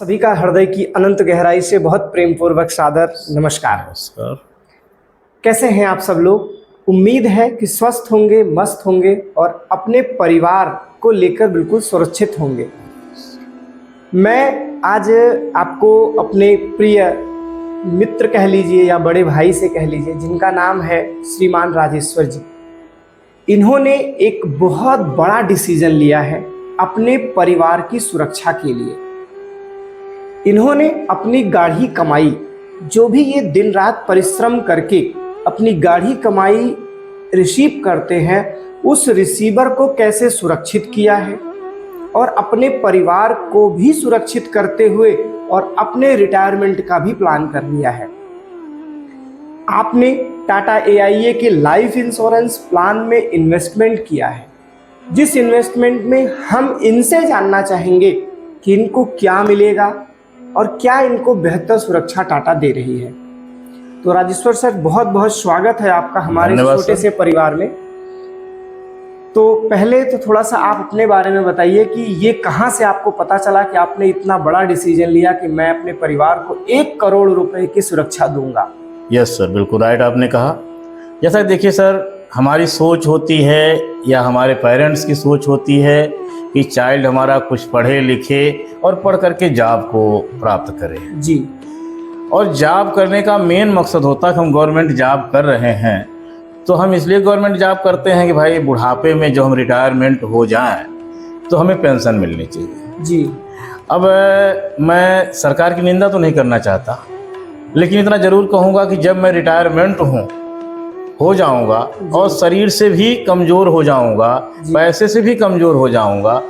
सभी का हृदय की अनंत गहराई से बहुत प्रेम पूर्वक सादर नमस्कार। नमस्कार। कैसे हैं आप सब लोग? उम्मीद है कि स्वस्थ होंगे, मस्त होंगे और अपने परिवार को लेकर बिल्कुल सुरक्षित होंगे। मैं आज आपको अपने प्रिय मित्र कह लीजिए या बड़े भाई से कह लीजिए, जिनका नाम है श्रीमान राजेश्वर जी। इन्होंने एक बहुत बड़ा डिसीजन लिया है अपने परिवार की सुरक्षा के लिए। इन्होंने अपनी गाढ़ी कमाई, जो भी ये दिन रात परिश्रम करके अपनी गाढ़ी कमाई रिसीव करते हैं, उस रिसीवर को कैसे सुरक्षित किया है और अपने परिवार को भी सुरक्षित करते हुए और अपने रिटायरमेंट का भी प्लान कर लिया है। आपने टाटा AIA के लाइफ इंश्योरेंस प्लान में इन्वेस्टमेंट किया है, जिस इन्वेस्टमेंट में हम इनसे जानना चाहेंगे कि इनको क्या मिलेगा और क्या इनको बेहतर सुरक्षा टाटा दे रही है। तो राजेश्वर सर, बहुत बहुत स्वागत है आपका हमारे छोटे से परिवार में। तो पहले तो थोड़ा सा आप अपने बारे में बताइए कि ये कहाँ से आपको पता चला कि आपने इतना बड़ा डिसीजन लिया कि मैं अपने परिवार को 1 करोड़ रुपए की सुरक्षा दूंगा। यस सर, बिल्कुल राइट आपने कहा। जैसा देखिए सर, हमारी सोच होती है या हमारे पेरेंट्स की सोच होती है कि चाइल्ड हमारा कुछ पढ़े लिखे और पढ़ करके जॉब को प्राप्त करे जी। और जॉब करने का मेन मकसद होता है कि हम गवर्नमेंट जॉब कर रहे हैं तो हम इसलिए गवर्नमेंट जॉब करते हैं कि भाई बुढ़ापे में जो हम रिटायरमेंट हो जाएं तो हमें पेंशन मिलनी चाहिए जी। अब मैं सरकार की निंदा तो नहीं करना चाहता, लेकिन इतना ज़रूर कहूँगा कि जब मैं रिटायरमेंट हो जाऊँगा और शरीर से भी कमज़ोर हो जाऊँगा, पैसे से भी कमज़ोर हो जाऊँगा,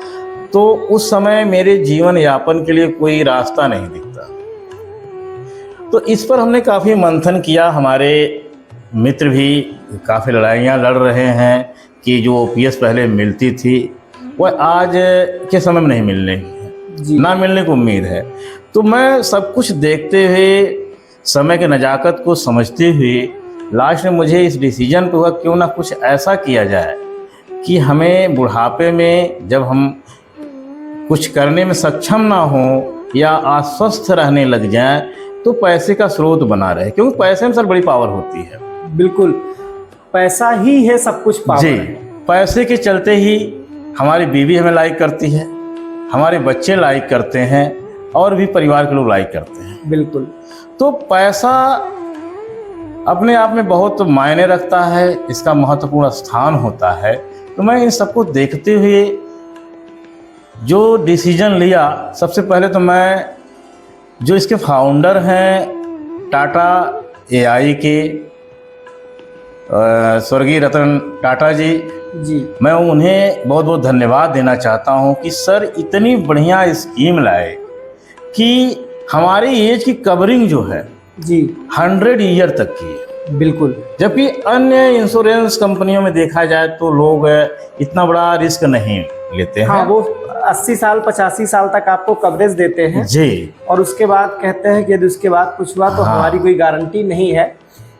तो उस समय मेरे जीवन यापन के लिए कोई रास्ता नहीं दिखता। तो इस पर हमने काफ़ी मंथन किया। हमारे मित्र भी काफ़ी लड़ाइयाँ लड़ रहे हैं कि जो OPS पहले मिलती थी वह आज के समय में नहीं मिलने की, ना मिलने की उम्मीद है। तो मैं सब कुछ देखते हुए, समय के नज़ाकत को समझते हुए, लास्ट में मुझे इस डिसीजन पे हुआ क्यों ना कुछ ऐसा किया जाए कि हमें बुढ़ापे में जब हम कुछ करने में सक्षम ना हो या अस्वस्थ रहने लग जाएं तो पैसे का स्रोत बना रहे, क्योंकि पैसे में सर बड़ी पावर होती है। बिल्कुल, पैसा ही है सब कुछ पावर जी। है। पैसे के चलते ही हमारी बीवी हमें लाइक करती है, हमारे बच्चे लाइक करते हैं और भी परिवार के लोग लाइक करते हैं। बिल्कुल। तो पैसा अपने आप में बहुत मायने रखता है, इसका महत्वपूर्ण स्थान होता है। तो मैं इन सबको देखते हुए जो डिसीजन लिया, सबसे पहले तो मैं जो इसके फाउंडर हैं टाटा AIA के स्वर्गीय रतन टाटा जी, मैं उन्हें बहुत बहुत धन्यवाद देना चाहता हूं कि सर इतनी बढ़िया स्कीम लाए कि हमारी एज की कवरिंग जो है जी 100 ईयर तक की है। बिल्कुल। जबकि अन्य इंश्योरेंस कंपनियों में देखा जाए तो लोग इतना बड़ा रिस्क नहीं लेते हैं। हाँ, वो 80 साल 85 साल तक आपको कवरेज देते हैं जी, और उसके बाद कहते हैं कि यदि उसके बाद कुछ हुआ तो हमारी कोई गारंटी नहीं है।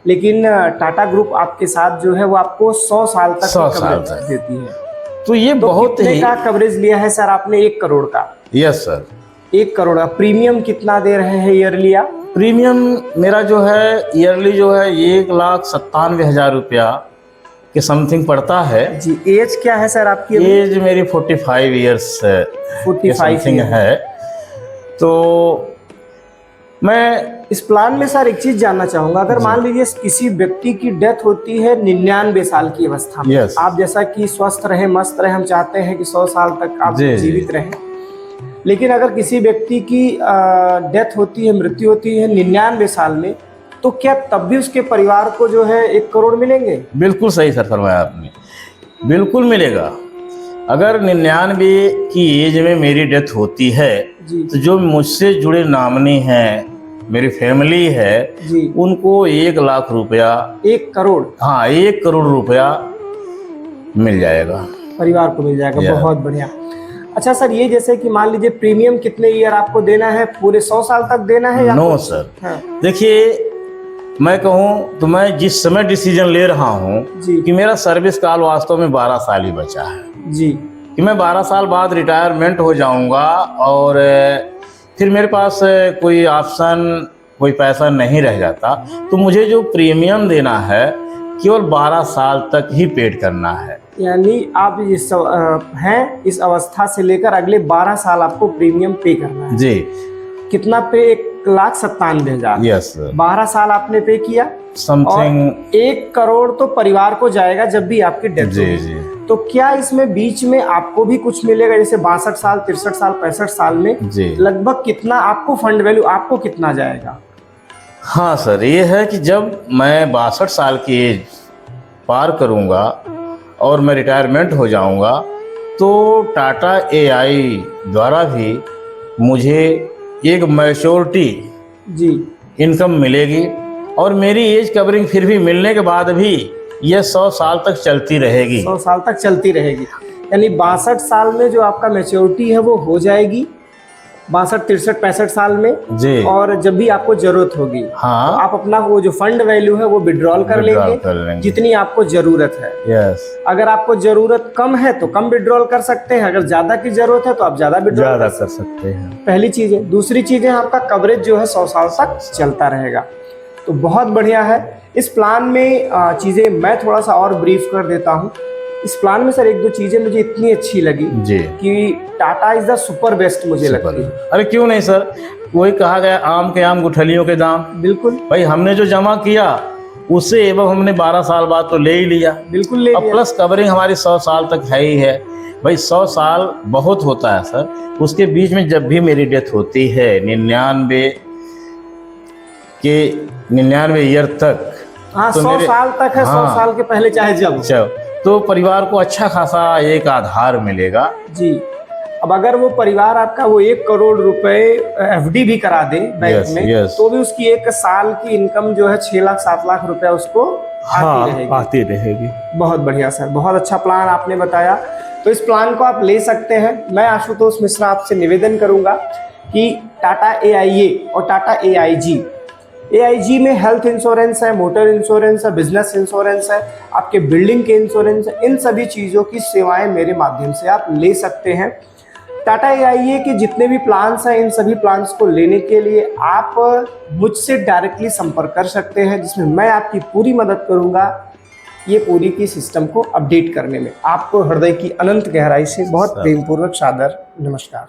लेकिन टाटा ग्रुप आपके साथ जो है वो आपको 100 साल तक कवरेज देती है। तो ये बहुत ही का कवरेज लिया है सर आपने? 1 करोड़ का? यस सर, 1 करोड़ का। प्रीमियम कितना दे रहे हैं ईयरली आप? प्रीमियम मेरा जो है ईयरली जो है 1,97,000 रुपया के समथिंग पड़ता है जी। एज क्या है सर आपकी? एज मेरी 45 ईयर्स 45 है। तो मैं इस प्लान में सर एक चीज जानना चाहूंगा, अगर मान लीजिए किसी व्यक्ति की डेथ होती है 99 साल की अवस्था में, आप जैसा कि स्वस्थ रहे, मस्त रहे, हम चाहते हैं कि 100 साल तक आप जीवित रहें, लेकिन अगर किसी व्यक्ति की डेथ होती है, मृत्यु होती है 99 साल में, तो क्या तब भी उसके परिवार को जो है 1 करोड़ मिलेंगे? बिल्कुल सही सर फरमाया आपने, बिल्कुल मिलेगा। अगर 99 की एज में मेरी डेथ होती है तो जो मुझसे जुड़े नामनी हैं, मेरी फैमिली है, उनको 1 लाख रुपया, 1 करोड़, हाँ 1 करोड़ रुपया मिल जाएगा, परिवार को मिल जाएगा। बहुत बढ़िया। अच्छा सर, ये जैसे कि मान लीजिए प्रीमियम कितने ईयर आपको देना है? पूरे 100 साल तक देना है या? No sir. हाँ। देखिए, मैं कहूँ तो मैं जिस समय डिसीजन ले रहा हूँ कि मेरा सर्विस काल वास्तव में 12 साल ही बचा है जी, कि मैं 12 साल बाद रिटायरमेंट हो जाऊंगा और फिर मेरे पास कोई ऑप्शन, कोई पैसा नहीं रह जाता, तो मुझे जो प्रीमियम देना है केवल 12 साल तक ही पेड करना है। यानी आप हैं इस अवस्था से लेकर अगले 12 साल आपको प्रीमियम पे करना है। जी। कितना पे? 1,97,000। यस। 12 साल आपने पे किया, समथिंग 1 करोड़ तो परिवार को जाएगा जब भी आपकी डेथ जी होगी। जी तो क्या इसमें बीच में आपको भी कुछ मिलेगा? जैसे 62 साल, 63 साल, 65 साल में जी। लगभग कितना आपको फंड वैल्यू आपको कितना जाएगा? हाँ सर, ये है कि जब मैं 62 साल की एज पार करूँगा और मैं रिटायरमेंट हो जाऊँगा, तो टाटा एआई द्वारा भी मुझे एक मैच्योरिटी जी। इनकम मिलेगी, और मेरी एज कवरिंग फिर भी मिलने के बाद भी ये 100 साल तक चलती रहेगी। 100 साल तक चलती रहेगी। यानी 62 साल में जो आपका मैच्योरिटी है वो हो जाएगी 62, 63, 65 साल में। जी। और जब भी आपको जरूरत होगी हाँ, तो आप अपना वो जो फंड वैल्यू है वो विड्रॉल कर लेंगे जितनी आपको जरूरत है। यस। अगर आपको जरूरत कम है तो कम विड्रॉल कर सकते हैं, अगर ज्यादा की जरूरत है तो आप ज्यादा विड्रॉल ज़्यादा कर सकते हैं। पहली चीज है। दूसरी चीज है आपका कवरेज जो है 100 साल तक चलता रहेगा। तो बहुत बढ़िया है। इस प्लान में चीजें मैं थोड़ा सा और ब्रीफ कर देता हूँ। इस प्लान में सर 1-2 चीजें मुझे इतनी अच्छी लगी जी कि Tata is the super best मुझे लगती है। अरे क्यों नहीं सर, वही कहा गया, आम के आम गुठलियों के दाम। बिल्कुल भाई, हमने जो जमा किया उससे एवं हमने 12 साल बाद तो ले ही लिया। बिल्कुल ले अब लिया। प्लस कवरिंग हमारी 100 साल तक है ही है। भाई 100 साल बहुत होता है सर। उसके बीच में जब भी मेरी डेथ होती है 99 ईयर तक, हाँ तो 100 साल तक है। 100 हाँ। साल के पहले चाहे जब अच्छा, तो परिवार को अच्छा खासा एक आधार मिलेगा। जी। अब अगर वो परिवार आपका वो 1 करोड़ रुपए एफडी भी करा दे बैंक में, यस। तो भी उसकी 1 साल की इनकम जो है 6 लाख 7 लाख रुपया उसको आती रहेगी। बहुत बढ़िया सर, बहुत अच्छा प्लान आपने बताया। तो इस प्लान को आप ले सकते हैं। मैं आशुतोष मिश्रा आपसे निवेदन करूंगा कि टाटा एआईए और टाटा एआईजी में हेल्थ इंश्योरेंस है, मोटर इंश्योरेंस है, बिजनेस इंश्योरेंस है, आपके बिल्डिंग के इंश्योरेंस है, इन सभी चीज़ों की सेवाएं मेरे माध्यम से आप ले सकते हैं। टाटा एआईए के जितने भी प्लान्स हैं, इन सभी प्लान्स को लेने के लिए आप मुझसे डायरेक्टली संपर्क कर सकते हैं, जिसमें मैं आपकी पूरी मदद करूंगा ये पूरी की सिस्टम को अपडेट करने में। आपको हृदय की अनंत गहराई से बहुत प्रेमपूर्वक सादर नमस्कार।